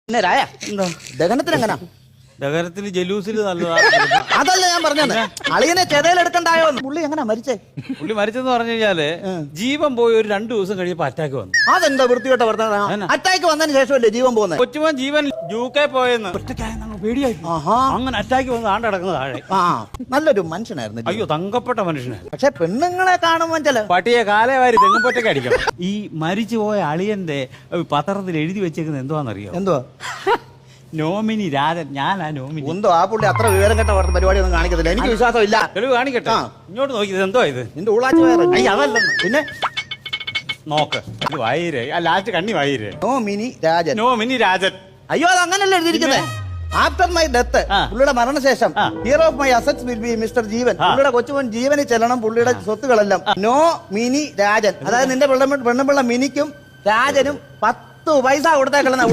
പിന്നെ രായ ദഹനത്തിന് എങ്ങനാ? ദഹനത്തിന് ജലൂസിൽ നല്ലതാ. അതല്ല ഞാൻ പറഞ്ഞത്, അളിയനെ ചെതയിലെടുക്കണ്ടായോ? പുള്ളി എങ്ങനാ മരിച്ചേ? പുള്ളി മരിച്ചെന്ന് പറഞ്ഞു കഴിഞ്ഞാല് ജീവൻ പോയി ഒരു 2 ദിവസം കഴിയുമ്പോ അറ്റാക്ക് വന്നു. അതെന്താ വൃത്തികെട്ട വർത്തമാനം? അറ്റാക്ക് വന്നതിന് ശേഷമല്ലേ ജീവൻ പോകുന്നത്? കൊച്ചുമോൻ ജീവൻ UK പോയെന്ന് ഒറ്റയ്ക്കായെന്ന് പേടിയായിരുന്നു. അങ്ങനെ അറ്റാക്ക് വന്ന് ആണ്ട് കിടക്കുന്നത് താഴെ. ആ നല്ലൊരു മനുഷ്യനായിരുന്നു. അയ്യോ തങ്കപ്പെട്ട മനുഷ്യനായിരുന്നു. പക്ഷെ പെണ്ണുങ്ങളെ കാണുമ്പോൾ ചില പട്ടിയെ കാലേ വാരി തെങ്ങുപൊറ്റയ്ക്ക് അടിക്കണം. ഈ മരിച്ചുപോയ അളിയന്റെ പത്രത്തിൽ എഴുതി വെച്ചേക്കുന്നത് എന്തുവാന്നറിയോ? എന്തുവാ? നോമിനി രാജൻ. ഞാനാ നോമിനി. എന്തോ ആ പുള്ളി അത്ര വിവരം കേട്ട പരിപാടി ഒന്നും കാണിക്കത്തില്ല. എനിക്ക് വിശ്വാസമില്ല. തെളിവ് കാണിക്കട്ടെ. ഇങ്ങോട്ട് നോക്കിയത് എന്തോ ഇത്? നിന്റെ ഉള്ളാച്ചു വേറെ അതല്ലെന്ന്. പിന്നെ നോക്ക്, ഇത് വായിരേ. ലാസ്റ്റ് കണ്ണി വായിരേ. നോമിനി രാജൻ. നോമിനി രാജൻ. അയ്യോ അത് അങ്ങനല്ല എഴുതിയിരിക്കുന്നത്. ആഫ്റ്റർ മൈ ഡെത്ത്, പുള്ളിയുടെ മരണശേഷം hero of my assets will be mister Jeevan. പുള്ളിയുടെ കൊച്ചുമോൻ ജീവന് ചെല്ലണം. പുള്ളിയുടെ സ്വത്തുകളെല്ലാം നോ മിനി രാജൻ. അതായത് നിന്റെ പെണ്ണുപിള്ള മിനിക്കും രാജനും 10 പൈസ കൊടുത്തേക്കളെന്നാ